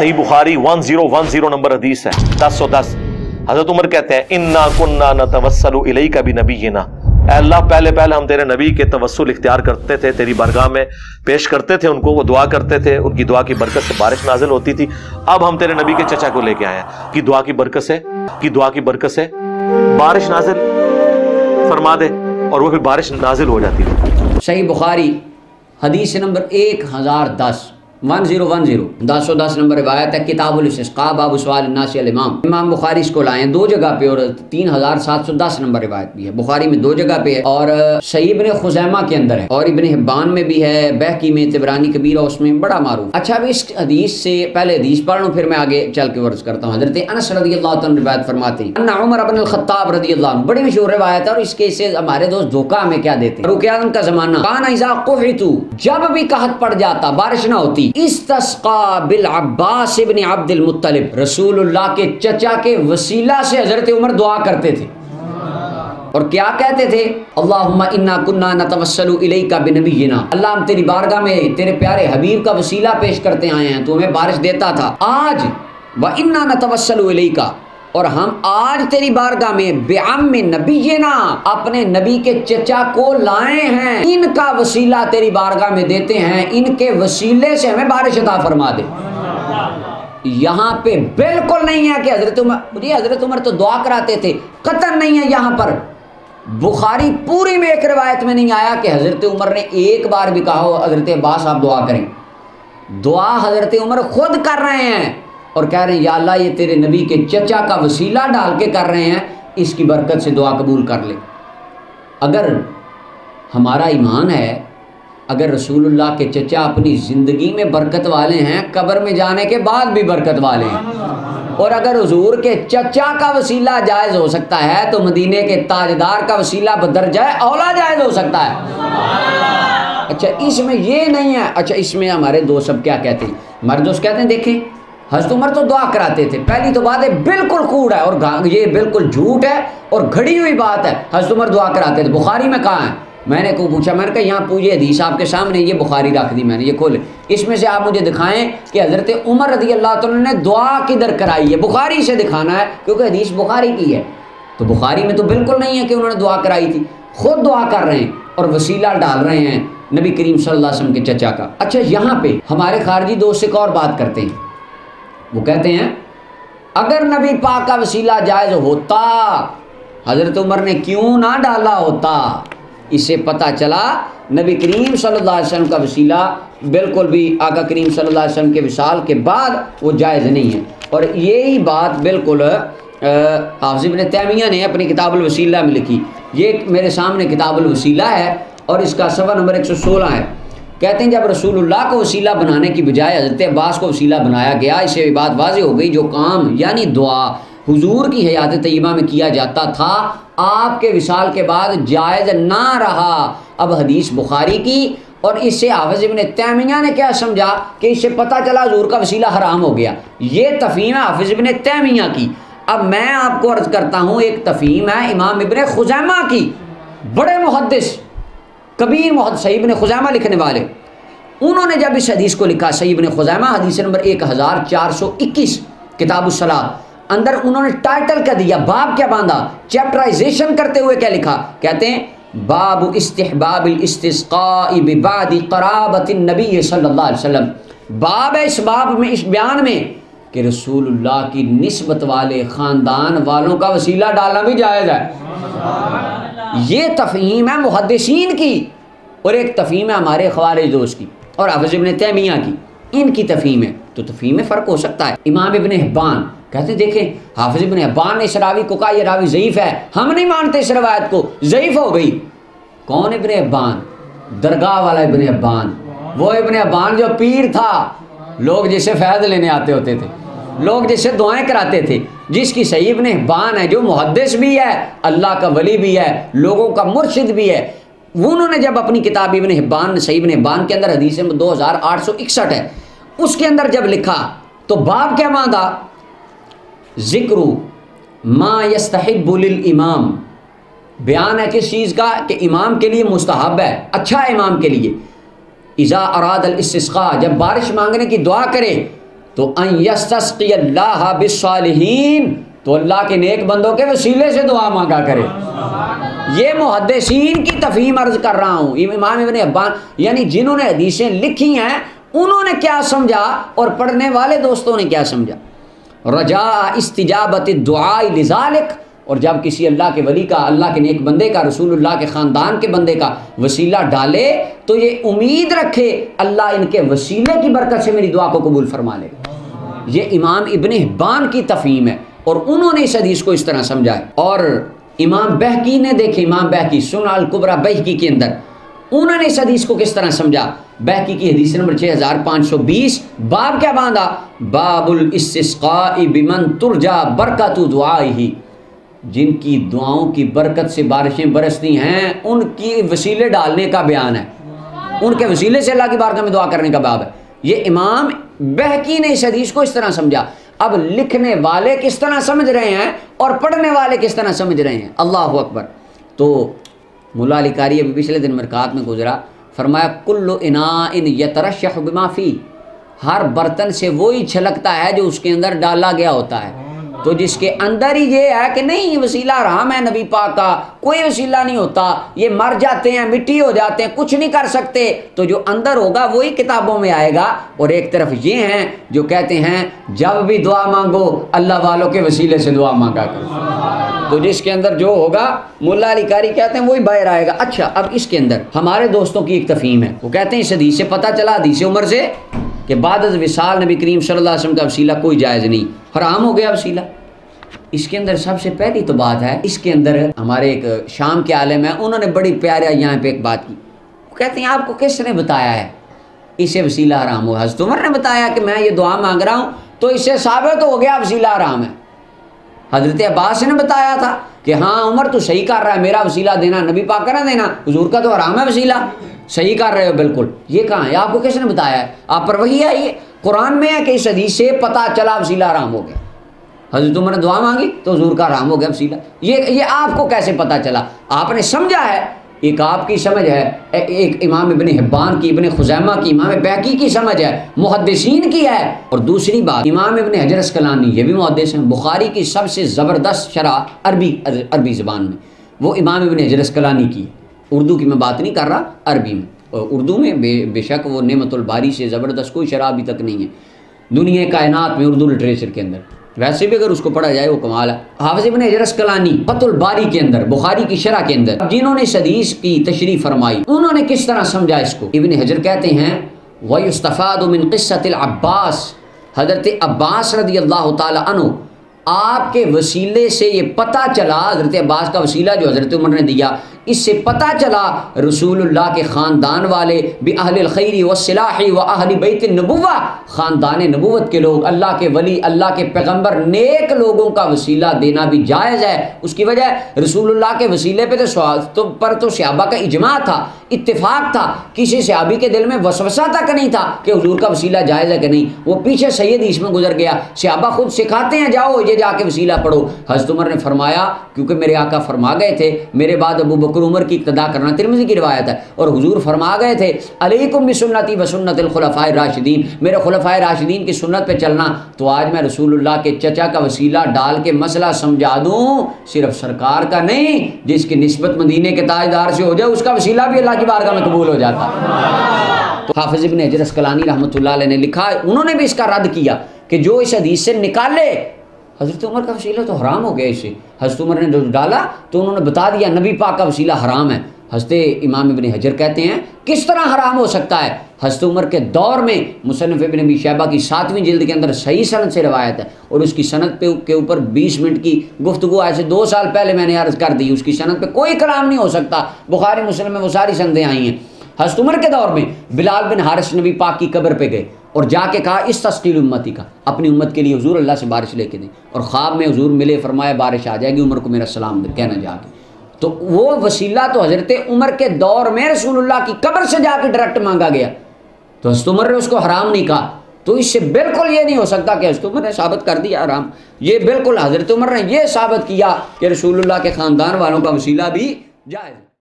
सही बुखारी 1010 नंबर हदीस है 1010। हजरत उमर कहते हैं इन्ना कुन्ना नतवस्सलु इलैका बिनबिय्यिना, अल्लाह पहले पहले हम तेरे नबी के तवस्सुल इख्तियार करते थे, तेरी बारगाह में पेश करते थे उनको, वो दुआ करते थे, उनकी दुआ की बरकत से बारिश नाजिल होती थी। अब हम तेरे नबी के चचा को लेके आए हैं कि दुआ की बरकत से बारिश नाजिल फरमा दे, और वो फिर बारिश नाजिल हो जाती है। सही बुखारी हदीस नंबर 1010 1010 नंबर रिवायत है। किताबुल इस्तिस्का बाब सवाल नास अल इमाम। इमाम बुखारी इसको लाए हैं 2 जगह पे, और 3710 नंबर रिवायत भी है। बुखारी में 2 जगह पे है, और सही इब्ने खुज़ैमा के अंदर है, और इब्ने हिब्बान में भी है, बैहकी में, तिबरानी कबीरा उसमें बड़ा मारूफ। अच्छा, अब इस हदीस से पहले हदीस पढ़ लूं, फिर मैं आगे चल के वर्ज करता हूँ। हज़रत अनस रज़ियल्लाहु अन्हु रिवायत फरमाते हैं अन्ना उमर इब्न अल-खत्ताब रज़ियल्लाहु अन्हु, बड़ी मशहूर रिवायत है, और इसके से हमारे दोस्त धोखा हमें क्या देते हैं। फारूक आज़म का ज़माना, कान इज़ा कुहितु, जब भी कहत पड़ जाता, बारिश ना होती, इस्तस्का बिल अब्बास इब्न अब्दुल मुत्तलिब, रसूलुल्लाह के चचा के वसीला से हजरत उमर दुआ करते थे, और क्या कहते थे, अल्लाहुम्मा इन्ना कुन्ना नतवस्सलु इलैका बिनबिय्यिना, अल्लाह हम तेरी बारगाह में तेरे प्यारे हबीब का वसीला पेश करते आए हैं, तो हमें बारिश देता था। आज व इन्ना नतवस्सलु इलैका, और हम आज तेरी बारगाह में बेअम्मी नबीना, अपने नबी के चचा को लाए हैं, इनका वसीला तेरी बारगाह में देते हैं, इनके वसीले से हमें बारिश अता फरमा दे। यहाँ पे बिल्कुल नहीं है कि हजरत उमर तो दुआ कराते थे, कतन नहीं है। यहाँ पर बुखारी पूरी में एक रिवायत में नहीं आया कि हजरत उमर ने एक बार भी कहा हो हजरत अब्बास आप दुआ करें। दुआ हजरत उमर खुद कर रहे हैं और कह रहे हैं या अल्लाह ये तेरे नबी के चचा का वसीला डाल के कर रहे हैं, इसकी बरकत से दुआ कबूल कर ले। अगर हमारा ईमान है, अगर रसूलुल्लाह के चचा अपनी ज़िंदगी में बरकत वाले हैं, कब्र में जाने के बाद भी बरकत वाले हैं, और अगर हुजूर के चचा का वसीला जायज़ हो सकता है, तो मदीने के ताजदार का वसीला बदरजाए औला जायज़ हो सकता है। अच्छा, इसमें ये नहीं है। अच्छा, इसमें हमारे दोस्त सब क्या कहते हैं, हमारे दोस्त कहते हैं देखें हज़रत उमर तो दुआ कराते थे। पहली तो बात है बिल्कुल कूड़ है, और ये बिल्कुल झूठ है और घड़ी हुई बात है। हज़रत उमर दुआ कराते थे। बुखारी में कहाँ है? मैंने को पूछा, मैंने कहा यहाँ पूछे हदीस आपके सामने, ये बुखारी रख दी मैंने, ये खोले, इसमें से आप मुझे दिखाएं कि हज़रत उमर रज़ियल्लाहु अन्हु ने दुआ किधर कराई है। बुखारी से दिखाना है, क्योंकि हदीस बुखारी की है, तो बुखारी में तो बिल्कुल नहीं है कि उन्होंने दुआ कराई थी। खुद दुआ कर रहे हैं और वसीला डाल रहे हैं नबी करीम सल्लल्लाहु अलैहि वसल्लम के चचा का। अच्छा, यहाँ पे हमारे खारजी दोस्त एक और बात करते हैं, वो कहते हैं अगर नबी पाक का वसीला जायज़ होता, हज़रत उमर ने क्यों ना डाला होता। इससे पता चला नबी करीम सल्लल्लाहु अलैहि वसल्लम का वसीला बिल्कुल भी आका करीम सल्लल्लाहु अलैहि वसल्लम के विसाल के बाद वो जायज़ नहीं है। और यही बात बिल्कुल हाफ़िज़ इब्न तैमिया ने अपनी किताबुल वसीला में लिखी। ये मेरे सामने किताबुल वसीला है और इसका सफ़ा नंबर 116 है। कहते हैं जब रसूलुल्लाह को वसीला बनाने की बजाय हज़रत अब्बास को वसीला बनाया गया, इससे बात वाज़ेह हो गई जो काम यानी दुआ हुजूर की हयात तय्यबा में किया जाता था, आपके विसाल के बाद जायज़ ना रहा। अब हदीस बुखारी की, और इससे हाफ़िज़ इब्न तैमिया ने क्या समझा कि इससे पता चला हुजूर का वसीला हराम हो गया। ये तफ़हीम है हाफ़िज़ इब्न तैमिया की। अब मैं आपको अर्ज़ करता हूँ, एक तफ़हीम है इमाम इब्न खुज़ैमा की, बड़े मुहद्दिस कबीर मुहद्दिस सही इब्न खुज़ैमा लिखने वाले, उन्होंने जब इस हदीस को लिखा, सही इब्न खुज़ैमा हदीस नंबर 1421 किताबुस सलात, अंदर उन्होंने टाइटल क्या दिया, बाब क्या बांधा, चैप्टराइजेशन करते हुए क्या लिखा, कहते हैं बाबु इस्तिहबाबिल इस्तिस्क़ाइ बिबादि क़राबतिन नबी सल्लल्लाहु अलैहि वसल्लम। बाब है इस बाब में, इस बयान में कि रसूलुल्लाह की निस्बत वाले ख़ानदान वालों का वसीला डालना भी जायज़ है। ये तफ़हीम है मुहद्दिसीन की, और एक तफ़हीम है हमारे ख़वारिज दोस्त की और हाफ़िज़ इब्न तैमिया की, इनकी तफ़हीम है। तो तफ़हीम में फ़र्क हो सकता है। इमाम इब्न हिब्बान कहते देखें, हाफ़िज़ इब्न हिब्बान ने इस रावी को कहा यह रावी ज़ईफ़ है, हम नहीं मानते इस रवायत को, ज़ईफ़ हो गई। कौन इब्न हिब्बान? दरगाह वाला इब्न हिब्बान, वो इब्न हिब्बान जो पीर था, लोग जिससे फैज़ लेने आते होते थे, लोग जिससे दुआएं कराते थे, जिसकी सही इब्न हिब्बान है, जो मुहद्दिस भी है, अल्लाह का वली भी है, लोगों का मुर्शिद भी है। उन्होंने जब अपनी किताब इब्न हिब्बान, सही इब्न हिब्बान के अंदर हदीस 2861 है, उसके अंदर जब लिखा तो बाब क्या बांधा, ज़िक्रू मा यस्तहिब्बु लिल इमाम, बयान है किस चीज़ का कि इमाम के लिए मुस्तहब है, अच्छा है इमाम के लिए। इज़ा अरादल इस्तिस्क़ा, जब बारिश मांगने की दुआ करे तो अन यस्तस्क़ी अल्लाह बिस्सालिहीन, तो अल्लाह के नेक बंदों के वसीले से दुआ मांगा करे। ये मुहद्दिसीन की तफहीम अर्ज कर रहा हूँ, इमाम इब्न हिब्बान यानी जिन्होंने हदीसें लिखी हैं उन्होंने क्या समझा और पढ़ने वाले दोस्तों ने क्या समझा। रजा इस्तिजाबत दुआ लिज़ालिक, और जब किसी अल्लाह के वली का, अल्लाह के नेक बंदे का, रसूलुल्लाह के ख़ानदान के बंदे का वसीला डाले तो ये उम्मीद रखे अल्लाह इनके वसीले की बरकत से मेरी दुआ को कबूल फरमा लेगा। ये इमाम इब्न हिब्बान की तफहीम है और उन्होंने इस हदीस को इस तरह समझा है। और इमाम बहकी ने देखे, इमाम बहकी सुनन अल कुबरा बहकी के अंदर उन्होंने इस हदीस को किस तरह समझा। बहकी की हदीस नंबर 6520, बाब क्या बांधा, बाबुल इस्तिस्क़ाई बिमन तुरजा बरकतु दुआइही, जिनकी दुआओं की बरकत से बारिशें बरसती हैं उनकी वसीले डालने का बयान है, उनके वसीले से अल्लाह की बारगाह में दुआ करने का बाब है। ये इमाम बहकी ने इस हदीस को इस तरह समझा। अब लिखने वाले किस तरह समझ रहे हैं और पढ़ने वाले किस तरह समझ रहे हैं, अल्लाह अकबर। तो मुल्ला अली कारी अभी पिछले दिन मरकात में गुजरा, फरमाया कुल्लु इनाइन यतरशह बिमा फी, हर बर्तन से वही छलकता है जो उसके अंदर डाला गया होता है। तो जिसके अंदर ही ये है कि नहीं वसीला हराम है नबी पाक का, कोई वसीला नहीं होता, ये मर जाते हैं, मिट्टी हो जाते हैं, कुछ नहीं कर सकते, तो जो अंदर होगा वही किताबों में आएगा। और एक तरफ ये हैं जो कहते हैं जब भी दुआ मांगो अल्लाह वालों के वसीले से दुआ मांगा करो। तो जिसके अंदर जो होगा मुल्ला अली कारी कहते हैं वही बाहर आएगा। अच्छा, अब इसके अंदर हमारे दोस्तों की एक तफहीम है, वो कहते हैं इस हदीस से पता चला, हदीस उमर से, कि बाद विसाल नबी करीम सल्लल्लाहु अलैहि वसल्लम का वसीला कोई जायज़ नहीं, हराम हो गया वसीला। इसके अंदर सबसे पहली तो बात है, इसके अंदर हमारे एक शाम के आलिम है, उन्होंने बड़ी प्यारा यहाँ पे एक बात की। वो कहते हैं आपको किसने बताया है इसे वसीला हराम हो? हज़रत उमर ने बताया कि मैं ये दुआ मांग रहा हूँ तो इससे साबित हो गया वसीला हराम है। हज़रत अब्बास ने बताया था कि हाँ उमर तो सही कर रहा है, मेरा वसीला देना नबी पाक का ना देना, हुजूर का तो हराम है वसीला, सही कर रहे हो बिल्कुल। ये कहाँ है, आपको किसने बताया है? आप पर वही है, ये कुरान में है कि इस हदीस से पता चला वसीला हराम हो गया। हज़रत उमर ने दुआ मांगी तो हुजूर का हराम हो गया वसीला। ये आपको कैसे पता चला? आपने समझा है, एक आपकी समझ है, एक इमाम इब्न हिब्बान की, इब्न खुज़ैमा की, इमाम बैकी की समझ है, मुहद्दिसीन की है। और दूसरी बात, इमाम इब्न हजर अस्क़लानी ये भी मुहद्दिस हैं, बुखारी की सबसे ज़बरदस्त शरह अरबी ज़बान में वो इमाम इब्न हजर अस्क़लानी की। उर्दू की मैं बात नहीं कर रहा, अरबी में। उर्दू में बेशक वो नेमतुल बारी से ज़बरदस्त कोई शरह अभी तक नहीं है दुनिया कायनात में उर्दू लिटरेचर के अंदर, वैसे भी अगर उसको पढ़ा जाए वो कमाल है। हाफ़िज़ इब्न हजर अस्क़लानी फतुल बारी के अंदर, बुखारी की शरह के अंदर, जिन्होंने इस हदीस की तशरीह फरमाई, उन्होंने किस तरह समझा इसको। इब्न हजर कहते हैं वयुस्तफ़ादु मिन क़िस्सतिल अब्बास, हज़रत अब्बास रज़ियल्लाहु ताला अन्हु, आपके वसीले से ये पता चला, हज़रत अब्बास का वसीला जो हज़रत उमर ने दिया, इससे पता चला रसूलुल्लाह के ख़ानदान वाले बि अहलिल खैरी व सिलाही व अहली बैत नबुव्वा, ख़ानदान नबुव्वत के लोग, अल्लाह के वली, अल्लाह के पैगम्बर, नेक लोगों का वसीला देना भी जायज़ है। उसकी वजह रसूलुल्लाह के वसीले पे तो सहाबा का इजमा था, इत्तिफाक था, किसी सहाबी के दिल में वसवसा तक नहीं था कि हुजूर का वसीला जायज़ है कि नहीं। वो पीछे सैयद इसमें गुजर गया, सहाबा खुद सिखाते हैं जाओ ये जाके वसीला पढ़ो। हज़रत उमर ने फरमाया क्योंकि मेरे आका फरमा गए थे मेरे बाद अबू बकर उमर की इक्तदा करना, तिरमिज़ी की रिवायत है, और हुजूर फरमा गए थे अलैकुम बिसुन्नती व सुन्नतिल खुलफ़ाए राशिदीन, मेरे खुलफ़ाए राशिदीन की सुन्नत पे चलना। तो आज मैं रसूलुल्लाह के चचा का वसीला डाल के मसला समझा दूँ, सिर्फ सरकार का नहीं, जिसकी निस्बत मदीने के ताजदार से हो जाए उसका वसीला भी अल्लाह की बारगाह में कबूल हो जाता। तो हाफ़िज़ इब्न हजर अस्क़लानी रहमतुल्लाह अलैह ने लिखा, उन्होंने भी इसका रद्द किया कि जो इस हदीस से निकाले हज़रत उमर का वसीला तो हराम हो गया इससे। हज़रत उमर ने जो डाला तो उन्होंने बता दिया नबी पाक का वसीला हराम है। हज़रत इमाम इब्न हजर कहते हैं किस तरह हराम हो सकता है? हज़रत उमर के दौर में मुसन्नफ़ इब्न अबी शैबा की 7वीं जिल्द के अंदर सही सनद से रवायत है, और उसकी सनद के ऊपर 20 मिनट की गुफ्तगू आज से 2 साल पहले मैंने अर्ज़ कर दी, उसकी सनद पे कोई कलाम नहीं हो सकता। बुखारी मुस्लिम में वो सारी सनदें आई हैं। हज़रत उमर के दौर में बिलाल बिन हारिस नबी पाक की कब्र पे गए और जाके कहा इस तस्कील उम्मती का, अपनी उम्मत के लिए हुजूर अल्लाह से बारिश लेके दें, और ख्वाब में हुजूर मिले, फरमाया बारिश आ जाएगी, उमर को मेरा सलाम कहना जाके। तो वो वसीला तो हज़रत उमर के दौर में रसूलुल्लाह की कब्र से जाके डायरेक्ट मांगा गया, तो हज़रत उमर ने उसको हराम नहीं कहा। तो इससे बिल्कुल ये नहीं हो सकता कि हज़रत उमर ने साबित कर दिया हराम, ये बिल्कुल हज़रत उमर ने ये साबित किया कि रसूलुल्लाह के ख़ानदान वालों का वसीला भी जायज़।